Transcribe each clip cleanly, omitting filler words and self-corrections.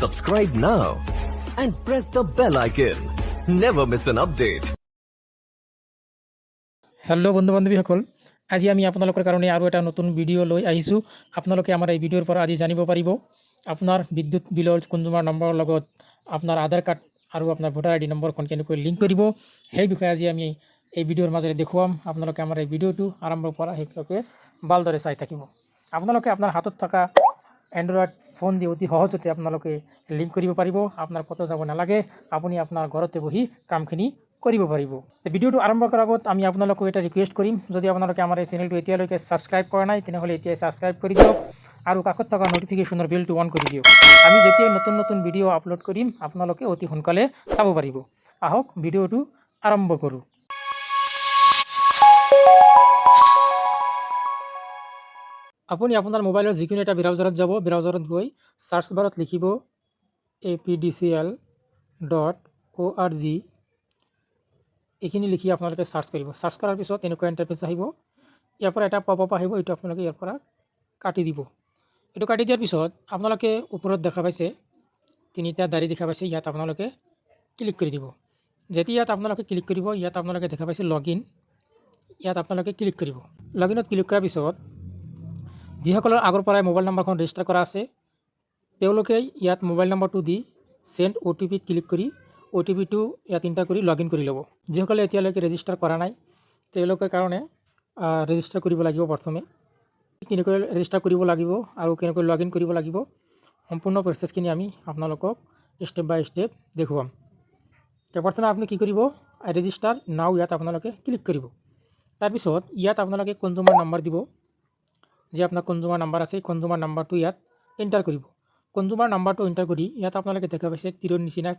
Subscribe now and press the bell icon. Never miss an update. Hello' বন্ধু বান্ধৱীসকল, আজি আমি আপোনালোকৰ কাৰণে আৰু এটা নতুন ভিডিঅ' লৈ আহিছোঁ। আপোনালোকে আমাৰ এই ভিডিঅ'ৰ পৰা আজি জানিব পাৰিব আপোনাৰ বিদ্যুৎ বিলৰ কনজুমাৰ নম্বৰৰ লগত আপোনাৰ আধাৰ কাৰ্ড আৰু আপোনাৰ ভোটাৰ আই ডি নম্বৰখন কেনেকৈ লিংক কৰিব, সেই বিষয়ে আজি আমি এই ভিডিঅ'ৰ মাজেৰে দেখুৱাম। আপোনালোকে আমাৰ এই ভিডিঅ'টো আৰম্ভৰ পৰা শেষলৈকে ভালদৰে চাই থাকিব। আপোনালোকে আপোনাৰ হাতত থকা এণ্ড্ৰইড ফোন দি অতি সহজতে আপোনালোকে লিংক কৰিব পাৰিব। আপোনাৰ ক'তো যাব নালাগে, আপুনি আপোনাৰ ঘৰতে বহি কামখিনি কৰিব পাৰিব। ভিডিঅ'টো আৰম্ভ কৰাৰ আগত আমি আপোনালোকক এটা ৰিকুৱেষ্ট কৰিম, যদি আপোনালোকে আমাৰ এই চেনেলটো এতিয়ালৈকে ছাবস্ক্ৰাইব কৰা নাই তেনেহ'লে এতিয়াই ছাবস্ক্ৰাইব কৰি দিয়ক আৰু কাষত থকা ন'টিফিকেশ্যনৰ বেলটো অন কৰি দিয়ক। আমি যেতিয়াই নতুন নতুন ভিডিঅ' আপলোড কৰিম আপোনালোকে অতি সোনকালে চাব পাৰিব। আহক ভিডিঅ'টো আৰম্ভ কৰোঁ। আপুনি আপোনাৰ মোবাইলৰ যিকোনো এটা ব্ৰাউজাৰত যাব, ব্ৰাউজাৰত গৈ চাৰ্চ বাৰত লিখিব apdcl.org। এইখিনি লিখি আপোনালোকে চাৰ্চ কৰিব। চাৰ্চ কৰাৰ পিছত এনেকুৱা ইণ্টাৰফেচ আহিব, ইয়াৰ পৰা এটা পপ আপ আহিব, এইটো আপোনালোকে ইয়াৰ পৰা কাটি দিব। এইটো কাটি দিয়াৰ পিছত আপোনালোকে ওপৰত দেখা পাইছে তিনিটা দাড়ি দেখা পাইছে, ইয়াত আপোনালোকে ক্লিক কৰি দিব। যেতিয়া ইয়াত আপোনালোকে ক্লিক কৰিব, ইয়াত আপোনালোকে দেখা পাইছে লগ ইন, ইয়াত আপোনালোকে ক্লিক কৰিব। লগ ইনত ক্লিক কৰাৰ পিছত যিসকলৰ আগৰ পৰাই মোবাইল নম্বৰখন ৰেজিষ্টাৰ কৰা আছে তেওঁলোকে ইয়াত মোবাইল নম্বৰটো দি চেণ্ড OTPত ক্লিক কৰি OTPটো ইয়াত এণ্টাৰ কৰি লগ ইন কৰি ল'ব। যিসকলে এতিয়ালৈকে ৰেজিষ্টাৰ কৰা নাই তেওঁলোকৰ কাৰণে ৰেজিষ্টাৰ কৰিব লাগিব। প্ৰথমে কেনেকৈ ৰেজিষ্টাৰ কৰিব লাগিব আৰু কেনেকৈ লগ ইন কৰিব লাগিব সম্পূৰ্ণ প্ৰচেছখিনি আমি আপোনালোকক ষ্টেপ বাই ষ্টেপ দেখুৱাম। তো প্ৰথমে আপুনি কি কৰিব, ৰেজিষ্টাৰ নাও ইয়াত আপোনালোকে ক্লিক কৰিব। তাৰপিছত ইয়াত আপোনালোকে কনজুমাৰ নাম্বাৰ দিব, যে আপোনাৰ কনজুমাৰ নাম্বাৰ আছে কনজুমাৰ নাম্বাৰটো ইয়াত এণ্টাৰ কৰিব। কনজুমাৰ নাম্বাৰটো এণ্টাৰ কৰি ইয়াত আপোনালোকে দেখা পাইছে তীৰৰ নিচিনা,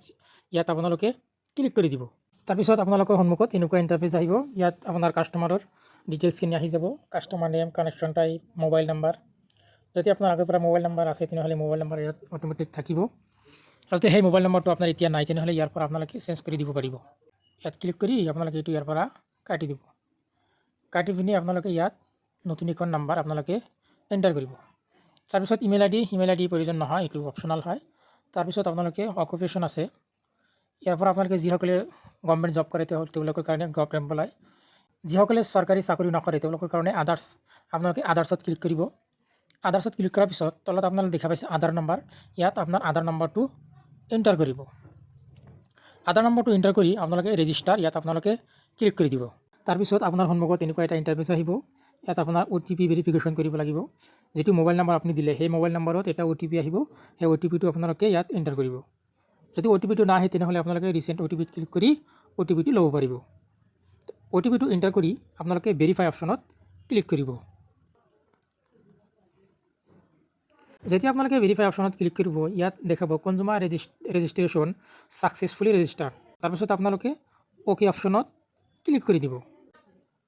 ইয়াত আপোনালোকে ক্লিক কৰি দিব। তাৰপিছত আপোনালোকৰ সন্মুখত এনেকুৱা ইণ্টাৰফেচ আহিব, ইয়াত আপোনাৰ কাষ্টমাৰৰ ডিটেইলছখিনি আহি যাব, customer name, connection type, mobile number. যদি আপোনাৰ আগৰ পৰা মোবাইল নাম্বাৰ আছে তেনেহ'লে মোবাইল নাম্বাৰ ইয়াত অট'মেটিক থাকিব, আৰু যদি সেই মোবাইল নাম্বাৰটো আপোনাৰ এতিয়া নাই তেনেহ'লে ইয়াৰ পৰা আপোনালোকে চেঞ্জ কৰি দিব পাৰিব। ইয়াত ক্লিক কৰি আপোনালোকে এইটো ইয়াৰ পৰা কাটি দিব। কাটি পিনি আপোনালোকে ইয়াত নতুন এখন নাম্বাৰ আপোনালোকে এণ্টাৰ কৰিব। তাৰপিছত ইমেইল আই ডি প্ৰয়োজন নহয়, এইটো অপশ্যনাল হয়। তাৰপিছত আপোনালোকে অকুপেশ্যন আছে, ইয়াৰ পৰা আপোনালোকে যিসকলে গভৰ্ণমেণ্ট জব কৰে তেওঁলোকৰ কাৰণে গভ এমপ্লয়, যিসকলে চৰকাৰী চাকৰি নকৰে তেওঁলোকৰ কাৰণে আদাৰ্ছ, আপোনালোকে আদাৰ্ছত ক্লিক কৰিব। আদাৰ্ছত ক্লিক কৰাৰ পিছত তলত আপোনালোকে দেখা পাইছে আধাৰ নম্বৰ, ইয়াত আপোনাৰ আধাৰ নম্বৰটো এণ্টাৰ কৰিব। আধাৰ নম্বৰটো এণ্টাৰ কৰি আপোনালোকে ৰেজিষ্টাৰ ইয়াত আপোনালোকে ক্লিক কৰি দিব। তাৰপিছত আপোনাৰ সন্মুখত এনেকুৱা এটা ইণ্টাৰফেচ আহিব, ইয়াত আপোনাৰ OTP ভেৰিফিকেশ্যন কৰিব লাগিব। যিটো মোবাইল নম্বৰ আপুনি দিলে সেই মোবাইল নম্বৰত এটা OTP আহিব, সেই OTPটো আপোনালোকে ইয়াত এণ্টাৰ কৰিব। যদি OTPটো নাহে তেনেহ'লে আপোনালোকে ৰিচেণ্ট OTPত ক্লিক কৰি OTPটো ল'ব পাৰিব। OTPটো এণ্টাৰ কৰি আপোনালোকে ভেৰিফাই অপশ্যনত ক্লিক কৰিব। যেতিয়া আপোনালোকে ভেৰিফাই অপশ্যনত ক্লিক কৰিব, ইয়াত দেখাব কনজুমাৰ ৰেজিষ্ট্ৰেশ্যন ছাকচেছফুলি ৰেজিষ্টাৰ। তাৰপিছত আপোনালোকে অ'কে অপশ্যনত ক্লিক কৰি দিব।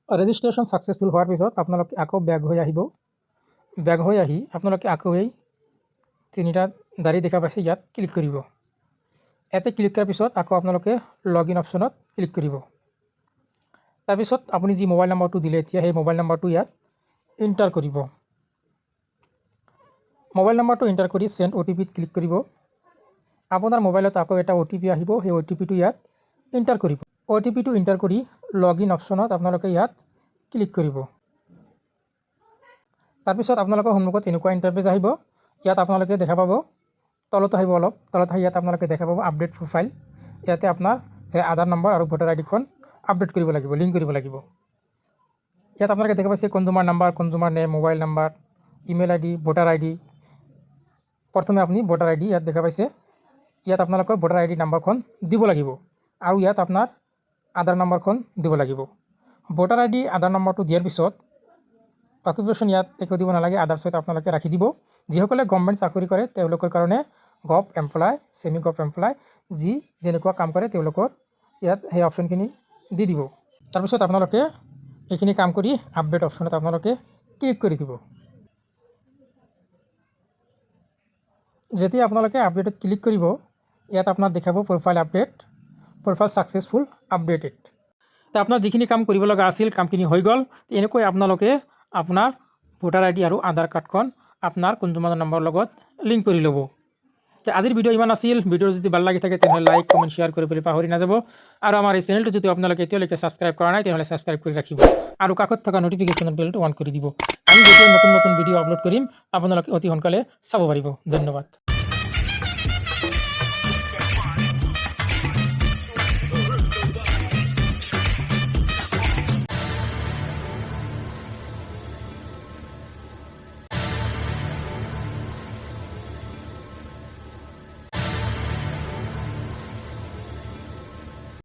ৰেজিষ্ট্ৰেশ্যন ছাকচেছফুল হোৱাৰ পিছত আপোনালোকে আকৌ বেক হৈ আহিব। বেক হৈ আহি আপোনালোকে আকৌ এই তিনিটা দাড়ি দেখা পাইছে ইয়াত ক্লিক কৰিব। ইয়াতে ক্লিক কৰাৰ পিছত আকৌ আপোনালোকে লগ ইন অপশ্যনত ক্লিক কৰিব। তাৰপিছত আপুনি যি মোবাইল নম্বৰটো দিলে এতিয়া সেই মোবাইল নম্বৰটো ইয়াত এণ্টাৰ কৰিব। মোবাইল নম্বৰটো এণ্টাৰ কৰি চেণ্ড OTPত ক্লিক কৰিব। আপোনাৰ মোবাইলত আকৌ এটা OTP আহিব, সেই OTPটো ইয়াত এণ্টাৰ কৰিব। OTPটো এণ্টাৰ কৰি লগ ইন অপশ্যনত আপোনালোকে ইয়াত ক্লিক কৰিব। তাৰপিছত আপোনালোকৰ সন্মুখত এনেকুৱা ইণ্টাৰফেচ আহিব, ইয়াত আপোনালোকে দেখা পাব তলত আহিব, অলপ তলত আহি ইয়াত আপোনালোকে দেখা পাব আপডেট প্ৰফাইল। ইয়াতে আপোনাৰ সেই আধাৰ নম্বৰ আৰু ভোটাৰ আইডিখন আপডেট কৰিব লাগিব, লিংক কৰিব লাগিব। ইয়াত আপোনালোকে দেখা পাইছে consumer number, consumer name, mobile number, email ID, voter ID। প্ৰথমে আপুনি ভোটাৰ ID ইয়াত দেখা পাইছে, ইয়াত আপোনালোকৰ ভোটাৰ ID নাম্বাৰখন দিব লাগিব আৰু ইয়াত আপোনাৰ আধাৰ নম্বৰখন দিব লাগিব। ভোটাৰ ID আধাৰ নম্বৰটো দিয়াৰ পিছত অকুপেশ্যন ইয়াত একো দিব নালাগে, আদাৰ্ছত আপোনালোকে ৰাখি দিব। যিসকলে গভৰ্ণমেণ্ট চাকৰি কৰে তেওঁলোকৰ কাৰণে gov employ, semi gov employ, যি যেনেকুৱা কাম কৰে তেওঁলোকৰ ইয়াত সেই অপশ্যনখিনি দি দিব। তাৰপিছত আপোনালোকে এইখিনি কাম কৰি আপডেট অপশ্যনত আপোনালোকে ক্লিক কৰি দিব। যেতিয়া আপোনালোকে আপডেটত ক্লিক কৰিব, ইয়াত আপোনাৰ দেখাব profile update, profile successful updated. তো আপোনাৰ যিখিনি কাম কৰিব লগা আছিল কামখিনি হৈ গ'ল। এনেকৈ আপোনালোকে আপোনাৰ ভোটাৰ ID আৰু আধাৰ কাৰ্ডখন আপোনাৰ কনজুমাৰ নম্বৰৰ লগত লিংক কৰি ল'ব। তো আজিৰ ভিডিঅ' ইমান আছিল। ভিডিঅ' যদি ভাল লাগি থাকে তেনেহ'লে লাইক কমেণ্ট শ্বেয়াৰ কৰিবলৈ পাহৰি নাযাব আৰু আমাৰ এই চেনেলটো যদি আপোনালোকে এতিয়ালৈকে ছাবস্ক্ৰাইব কৰা নাই তেনেহ'লে ছাবস্ক্ৰাইব কৰি ৰাখিব আৰু কাষত থকা নটিফিকেশ্যনৰ বেলটো অন কৰি দিব। আমি যেতিয়া নতুন নতুন ভিডিঅ' আপলোড কৰিম আপোনালোকে অতি সোনকালে চাব পাৰিব। ধন্যবাদ।